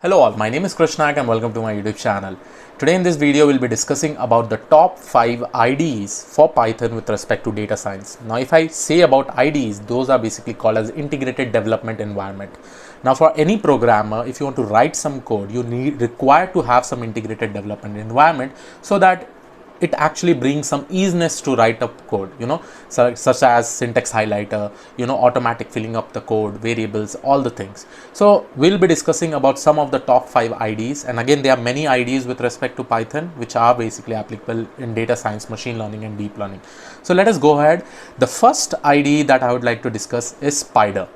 Hello all, my name is Krish and welcome to my YouTube channel. Today in this video we'll be discussing about the top 5 IDEs for Python with respect to data science. Now if I say about IDEs, those are basically called as integrated development environment. Now for any programmer, if you want to write some code, you require to have some integrated development environment so that it actually brings some easiness to write up code, such as syntax highlighter, automatic filling up the code, variables, all the things. So we'll be discussing about some of the top 5 IDs, and again there are many IDs with respect to Python which are basically applicable in data science, machine learning and deep learning. So let us go ahead. The first IDE that I would like to discuss is Spider.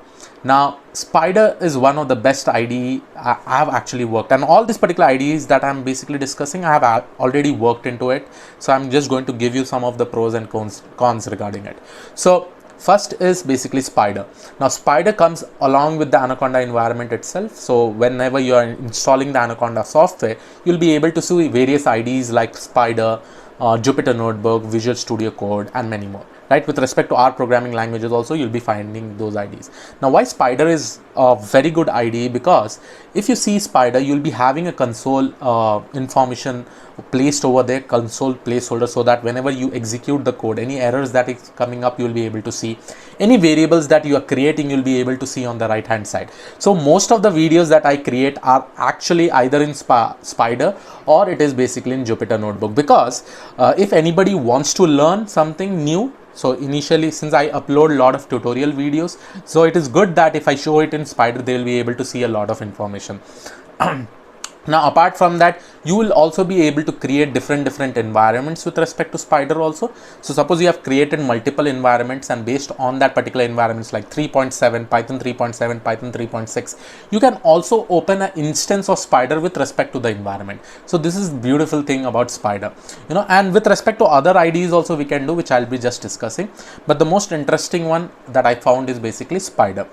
Now Spider is one of the best IDE I have actually worked, and all these particular IDEs that I'm basically discussing I have already worked into it, so I'm just going to give you some of the pros and cons regarding it. So first is basically Spider. Now Spider comes along with the Anaconda environment itself, so whenever you are installing the Anaconda software, you'll be able to see various IDEs like Spider, Jupyter Notebook, Visual Studio Code and many more. Right, with respect to our programming languages also, you'll be finding those IDs. Now why Spider is a very good IDE, because if you see Spider, you'll be having a console information placed over there, console placeholder, so that whenever you execute the code, any errors that is coming up, you'll be able to see. Any variables that you are creating, you'll be able to see on the right hand side. So most of the videos that I create are actually either in Spider or it is basically in Jupyter Notebook, because if anybody wants to learn something new, so initially, since I upload a lot of tutorial videos, so it is good that if I show it in Spider, they will be able to see a lot of information. Now apart from that, you will also be able to create different environments with respect to Spider also. So suppose you have created multiple environments, and based on that particular environments like 3.7, Python 3.7, Python 3.6, you can also open an instance of Spider with respect to the environment. So this is beautiful thing about Spider, and with respect to other IDEs also we can do, which I'll be just discussing, but the most interesting one that I found is basically Spider.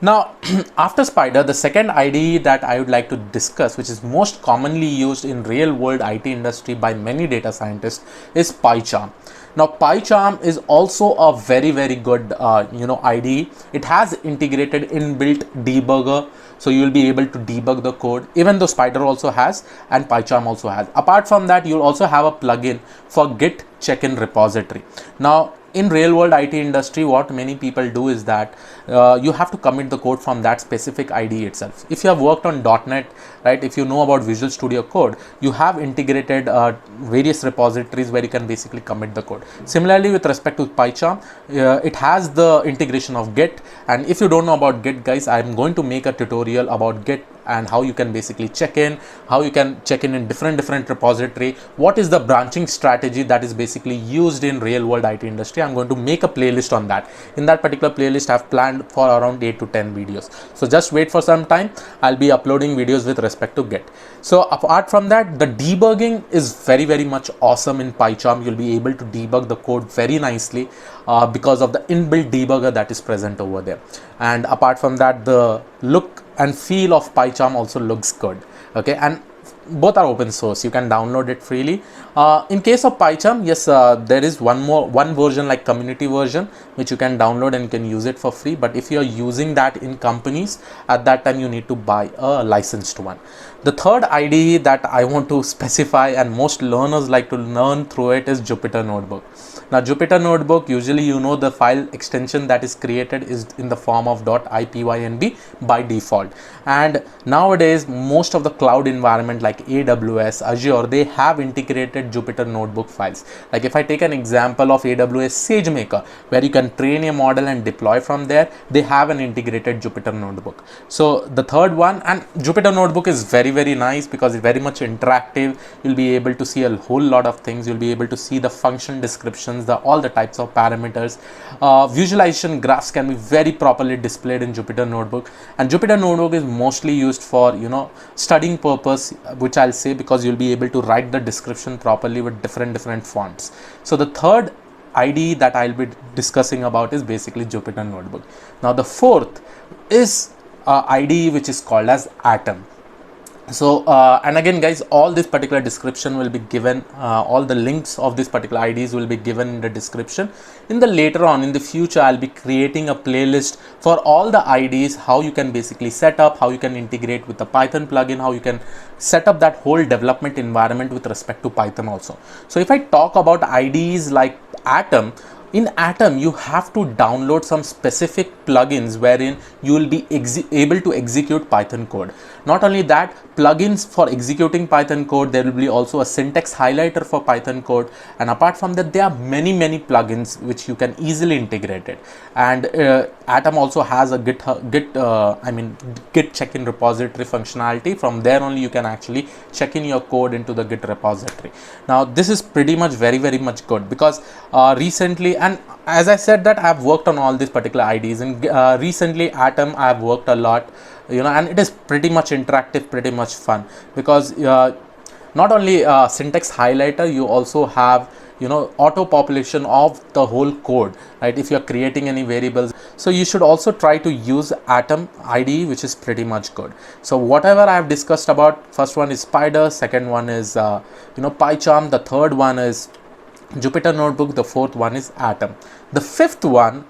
Now after Spider, the second IDE that I would like to discuss, which is most commonly used in real world IT industry by many data scientists, is PyCharm. Now PyCharm is also a very good IDE. It has integrated inbuilt debugger, so you will be able to debug the code, even though Spider also has and PyCharm also has. Apart from that, you'll also have a plugin for Git check-in repository. Now in real world IT industry, what many people do is that you have to commit the code from that specific IDE itself. If you have worked on .NET, right, if you know about Visual Studio Code, you have integrated various repositories where you can basically commit the code. Similarly, with respect to PyCharm, it has the integration of Git, and if you don't know about Git, guys, I'm going to make a tutorial about Git and how you can basically check in, how you can check in different repository, what is the branching strategy that is basically used in real world IT industry. I'm going to make a playlist on that. In that particular playlist, I've planned for around 8 to 10 videos, so just wait for some time. I'll be uploading videos with respect to Git. So apart from that, the debugging is very much awesome in PyCharm. You'll be able to debug the code very nicely because of the inbuilt debugger that is present over there. And apart from that, the look and feel of PyCharm also looks good. Okay, and both are open source, you can download it freely. In case of PyCharm, yes, there is one version like community version which you can download and you can use it for free, but if you are using that in companies, at that time you need to buy a licensed one. The third IDE that I want to specify and most learners like to learn through it is Jupyter Notebook. Now Jupyter Notebook, usually the file extension that is created is in the form of .ipynb by default, and nowadays most of the cloud environment like AWS, Azure, they have integrated Jupyter Notebook files. Like if I take an example of AWS SageMaker, where you can train a model and deploy from there, they have an integrated Jupyter Notebook. So the third one, and Jupyter Notebook is very nice because it's very much interactive. You'll be able to see a whole lot of things. You'll be able to see the function descriptions, all the types of parameters. Visualization graphs can be very properly displayed in Jupyter Notebook, and Jupyter Notebook is mostly used for studying purpose, which I'll say, because you'll be able to write the description properly with different fonts. So the third IDE that I'll be discussing about is basically Jupyter Notebook. Now the fourth is IDE which is called as Atom. So and again guys, all this particular description will be given, all the links of this particular IDs will be given in the description. In the later on in the future, I'll be creating a playlist for all the IDs, how you can basically set up, how you can integrate with the Python plugin, how you can set up that whole development environment with respect to Python also. So if I talk about IDs like Atom, in Atom you have to download some specific plugins wherein you will be able to execute Python code. Not only that, plugins for executing Python code, there will be also a syntax highlighter for Python code, and apart from that there are many plugins which you can easily integrate it. And Atom also has a git check-in repository functionality. From there only you can actually check in your code into the Git repository. Now this is pretty much very much good, because recently, and as I said that I've worked on all these particular IDs, and recently Atom I've worked a lot, and it is pretty much interactive, pretty much fun, because not only syntax highlighter, you also have auto population of the whole code, right? If you're creating any variables, so you should also try to use Atom IDE, which is pretty much good. So whatever I have discussed about, first one is Spider, second one is PyCharm, the third one is Jupyter Notebook, the fourth one is Atom. The fifth one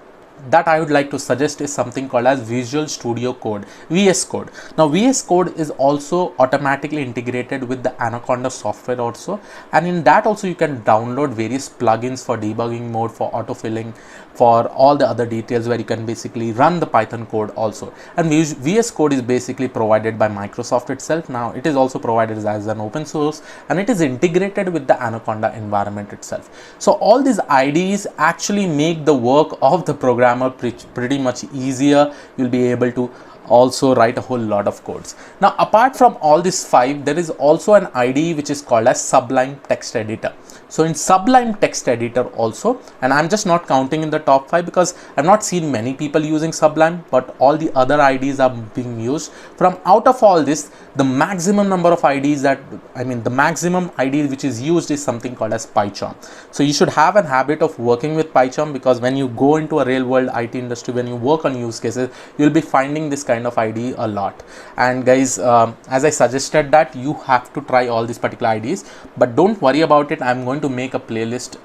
that I would like to suggest is something called as Visual Studio Code, VS Code. Now VS Code is also automatically integrated with the Anaconda software also, and in that also you can download various plugins for debugging mode, for autofilling, for all the other details, where you can basically run the Python code also. And VS Code is basically provided by Microsoft itself. Now it is also provided as an open source, and it is integrated with the Anaconda environment itself. So all these IDEs actually make the work of the programmer pretty much easier. You'll be able to also write a whole lot of codes. Now apart from all these five, there is also an IDE which is called as Sublime Text Editor. So in Sublime Text Editor also, and I'm just not counting in the top 5 because I've not seen many people using Sublime, but all the other IDs are being used. From out of all this, the maximum number of IDs the maximum ID which is used is something called as PyCharm. So you should have a habit of working with PyCharm, because when you go into a real world IT industry, when you work on use cases, you'll be finding this kind of IDE a lot. And guys, as I suggested that you have to try all these particular IDs, but don't worry about it. I'm going to make a playlist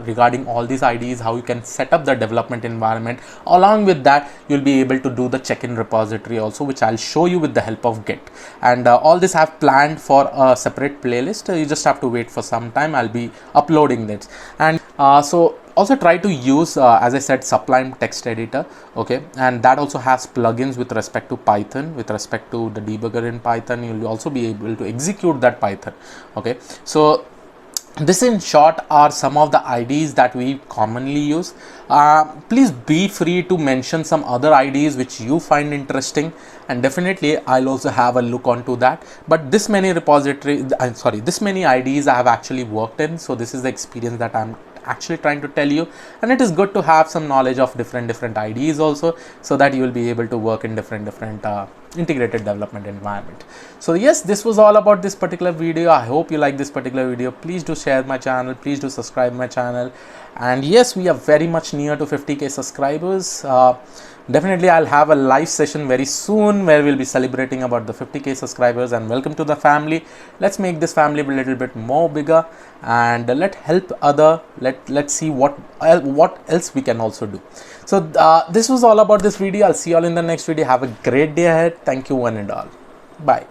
regarding all these IDs, how you can set up the development environment. Along with that, you'll be able to do the check-in repository also, which I'll show you with the help of Git. And all this I've planned for a separate playlist. You just have to wait for some time. I'll be uploading this. And so also try to use as I said, Sublime Text Editor, okay, and that also has plugins with respect to Python, with respect to the debugger in Python. You'll also be able to execute that Python, okay. So this in short are some of the IDs that we commonly use. Please be free to mention some other IDs which you find interesting, and definitely I'll also have a look onto that. But this many this many IDs I have actually worked in, so this is the experience that I'm actually trying to tell you, and it is good to have some knowledge of different IDs also, so that you will be able to work in different integrated development environment. So yes, this was all about this particular video. I hope you like this particular video. Please do share my channel, please do subscribe my channel, and yes, we are very much near to 50k subscribers. Definitely I'll have a live session very soon where we'll be celebrating about the 50k subscribers, and welcome to the family. Let's make this family a little bit more bigger, and let's see what else we can also do. So this was all about this video. I'll see you all in the next video. Have a great day ahead. Thank you one and all. Bye.